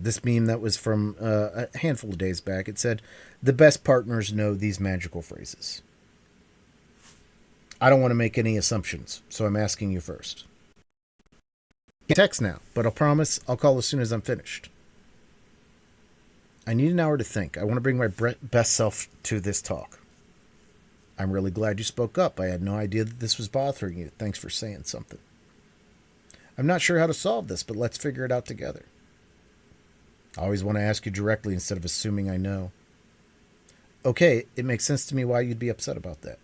this meme that was from a handful of days back. It said, "The best partners know these magical phrases." I don't want to make any assumptions, so I'm asking you first. Text now, but I'll promise I'll call as soon as I'm finished. I need an hour to think. I want to bring my best self to this talk. I'm really glad you spoke up. I had no idea that this was bothering you. Thanks for saying something. I'm not sure how to solve this, but let's figure it out together. I always want to ask you directly instead of assuming I know. Okay, it makes sense to me why you'd be upset about that.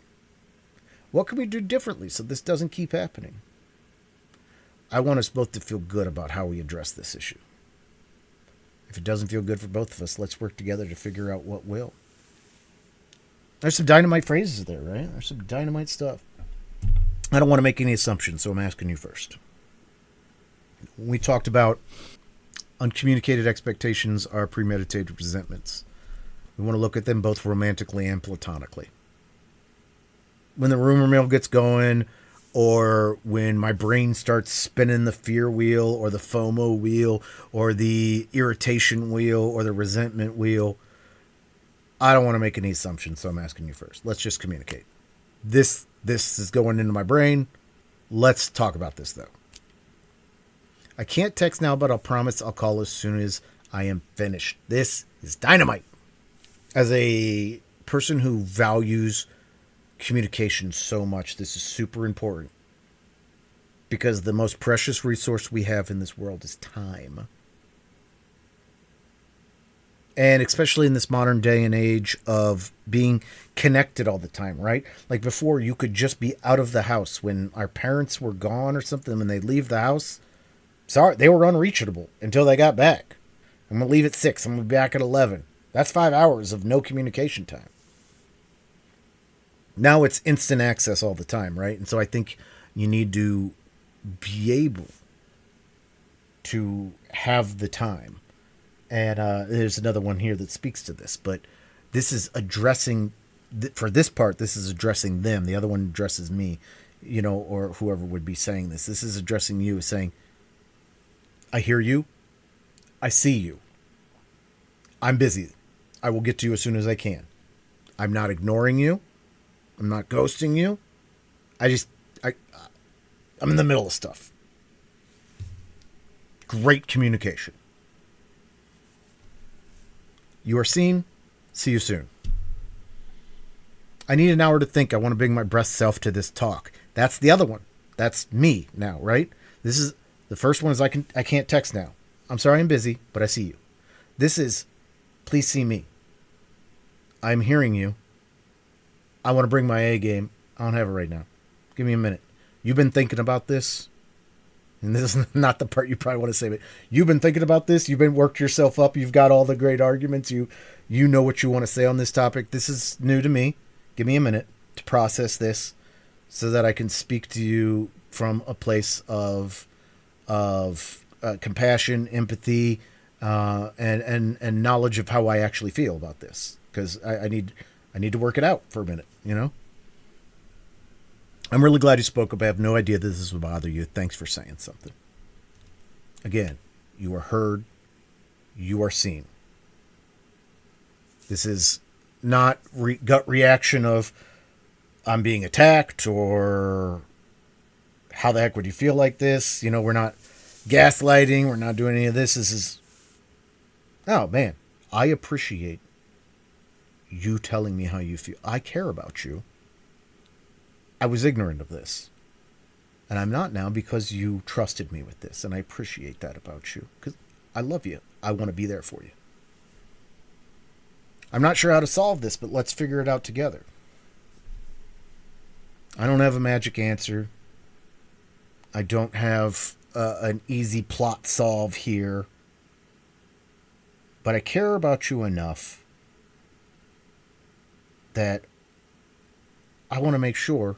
What can we do differently so this doesn't keep happening? I want us both to feel good about how we address this issue. If it doesn't feel good for both of us, let's work together to figure out what will. There's some dynamite phrases there, right? There's some dynamite stuff. I don't want to make any assumptions, so I'm asking you first. We talked about uncommunicated expectations are premeditated resentments. We want to look at them both romantically and platonically. When the rumor mill gets going, or when my brain starts spinning the fear wheel or the FOMO wheel or the irritation wheel or the resentment wheel, I don't want to make any assumptions, so I'm asking you first. Let's just communicate. This is going into my brain. Let's talk about this, though. I can't text now, but I'll promise I'll call as soon as I am finished. This is dynamite. As a person who values communication so much, this is super important. Because the most precious resource we have in this world is time. And especially in this modern day and age of being connected all the time, right? Like before, you could just be out of the house when our parents were gone or something. When they leave the house, sorry, they were unreachable until they got back. I'm going to leave at 6. I'm going to be back at 11. That's 5 hours of no communication time. Now it's instant access all the time, right? And so I think you need to be able to have the time. And there's another one here that speaks to this, but this is addressing, for this part, this is addressing them. The other one addresses me, or whoever would be saying this. This is addressing you, saying, I hear you. I see you. I'm busy. I will get to you as soon as I can. I'm not ignoring you. I'm not ghosting you. I'm in the middle of stuff. Great communication. You are seen. See you soon. I need an hour to think. I want to bring my best self to this talk. That's the other one. That's me now, right? This is the first one is I can't text now. I'm sorry I'm busy, but I see you. This is please see me. I'm hearing you. I want to bring my A game. I don't have it right now. Give me a minute. You've been thinking about this. And this is not the part you probably want to say, but you've been thinking about this. You've been worked yourself up. You've got all the great arguments. You know what you want to say on this topic. This is new to me. Give me a minute to process this so that I can speak to you from a place of compassion, empathy, and knowledge of how I actually feel about this. Because I need to work it out for a minute, I'm really glad you spoke up. I have no idea that this would bother you. Thanks for saying something. Again, you are heard. You are seen. This is not gut reaction of I'm being attacked or how the heck would you feel like this? We're not gaslighting. We're not doing any of this. This is, oh man, I appreciate you telling me how you feel. I care about you. I was ignorant of this. And I'm not now because you trusted me with this. And I appreciate that about you. Because I love you. I want to be there for you. I'm not sure how to solve this, but let's figure it out together. I don't have a magic answer. I don't have an easy plot solve here. But I care about you enough that I want to make sure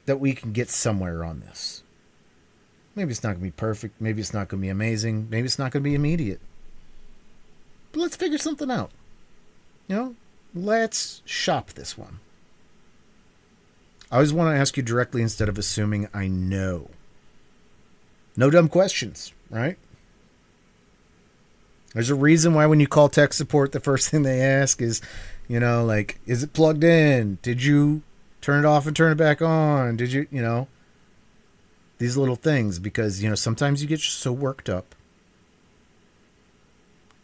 that we can get somewhere on this. Maybe it's not going to be perfect. Maybe it's not going to be amazing. Maybe it's not going to be immediate. But let's figure something out. Let's shop this one. I always want to ask you directly instead of assuming I know. No dumb questions, right? There's a reason why when you call tech support, the first thing they ask is, like, is it plugged in? Did you turn it off and turn it back on? Did you, these little things, because, sometimes you get just so worked up.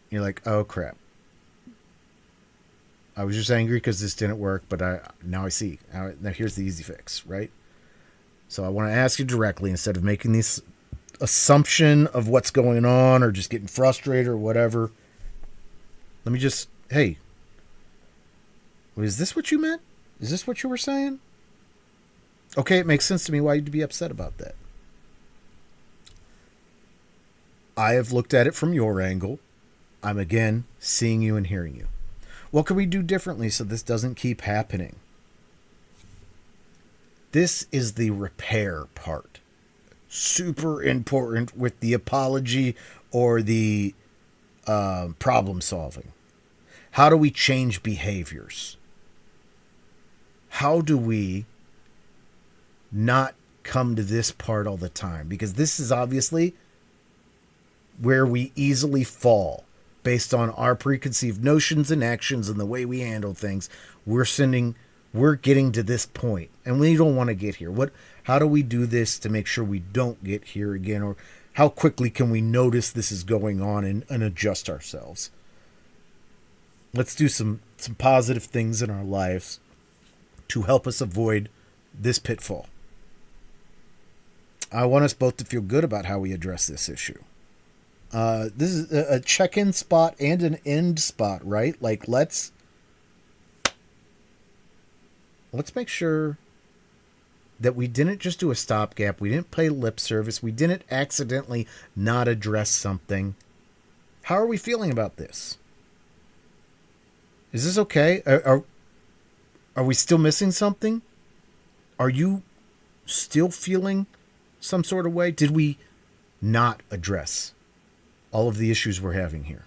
You're like, oh crap. I was just angry because this didn't work, but now I see. Now here's the easy fix, right? So I want to ask you directly, instead of making this assumption of what's going on or just getting frustrated or whatever. Let me just, hey, is this what you meant? Is this what you were saying? Okay, it makes sense to me why you'd be upset about that. I have looked at it from your angle. I'm again seeing you and hearing you. What can we do differently so this doesn't keep happening? This is the repair part. Super important with the apology or the problem solving. How do we change behaviors? How do we not come to this part all the time? Because this is obviously where we easily fall based on our preconceived notions and actions and the way we handle things. We're getting to this point and we don't want to get here. How do we do this to make sure we don't get here again? Or how quickly can we notice this is going on and adjust ourselves? Let's do some positive things in our lives to help us avoid this pitfall. I want us both to feel good about how we address this issue. This is a check-in spot and an end spot, right? Like, let's make sure that we didn't just do a stopgap. We didn't play lip service. We didn't accidentally not address something. How are we feeling about this? Is this okay? Are we still missing something? Are you still feeling some sort of way? Did we not address all of the issues we're having here?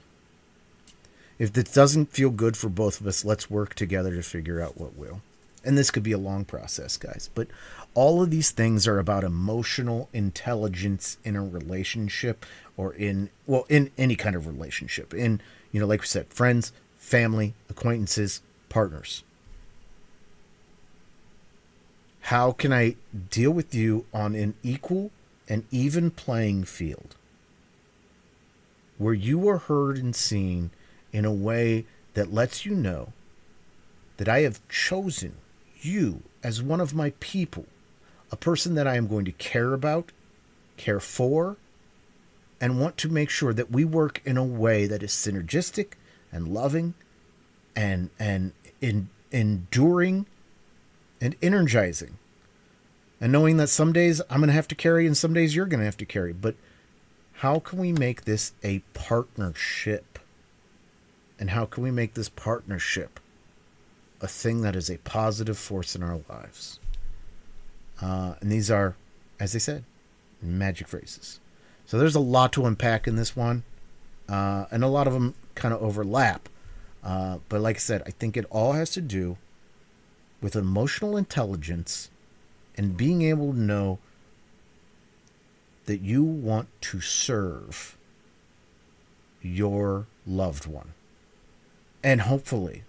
If this doesn't feel good for both of us, let's work together to figure out what will. And this could be a long process, guys. But all of these things are about emotional intelligence in a relationship, or in any kind of relationship. In, like we said, friends, family, acquaintances, partners. How can I deal with you on an equal and even playing field, where you are heard and seen in a way that lets you know that I have chosen you as one of my people, a person that I am going to care about, care for, and want to make sure that we work in a way that is synergistic and loving and enduring and energizing. And knowing that some days I'm going to have to carry and some days you're going to have to carry. But how can we make this a partnership? And how can we make this partnership a thing that is a positive force in our lives? And these are, as I said, magic phrases. So there's a lot to unpack in this one. And a lot of them kind of overlap. But like I said, I think it all has to do with emotional intelligence and being able to know that you want to serve your loved one. And hopefully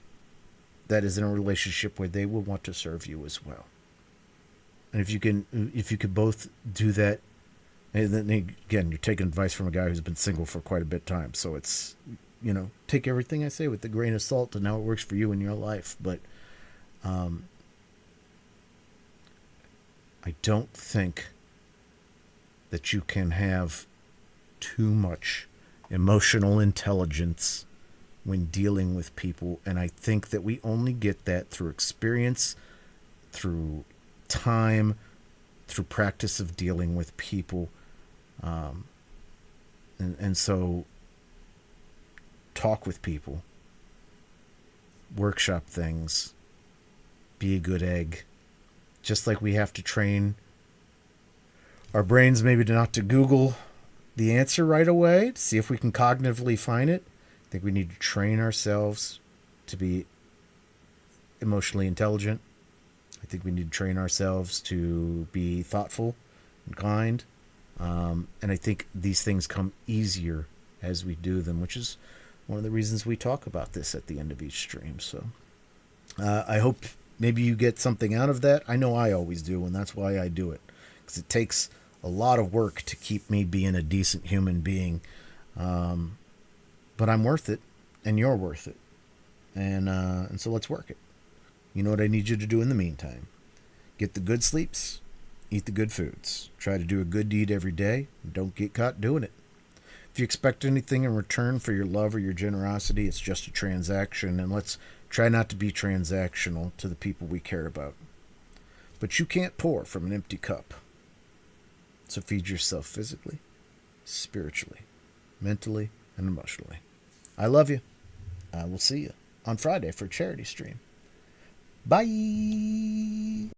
that is in a relationship where they will want to serve you as well. And if you could both do that, and then again, you're taking advice from a guy who's been single for quite a bit of time. So it's, take everything I say with a grain of salt and how it works for you in your life. But I don't think that you can have too much emotional intelligence when dealing with people. And I think that we only get that through experience, through time, through practice of dealing with people. And so talk with people, workshop things, be a good egg. Just like we have to train our brains maybe not to Google the answer right away, to see if we can cognitively find it. I think we need to train ourselves to be emotionally intelligent. I think we need to train ourselves to be thoughtful and kind. And I think these things come easier as we do them, which is one of the reasons we talk about this at the end of each stream. So I hope maybe you get something out of that. I know I always do, and that's why I do it, because it takes a lot of work to keep me being a decent human being. But I'm worth it, and you're worth it, and so let's work it. You know what I need you to do in the meantime? Get the good sleeps, eat the good foods, try to do a good deed every day, and don't get caught doing it. If you expect anything in return for your love or your generosity, it's just a transaction, and let's try not to be transactional to the people we care about. But you can't pour from an empty cup. So feed yourself physically, spiritually, mentally, and emotionally. I love you. I will see you on Friday for a charity stream. Bye.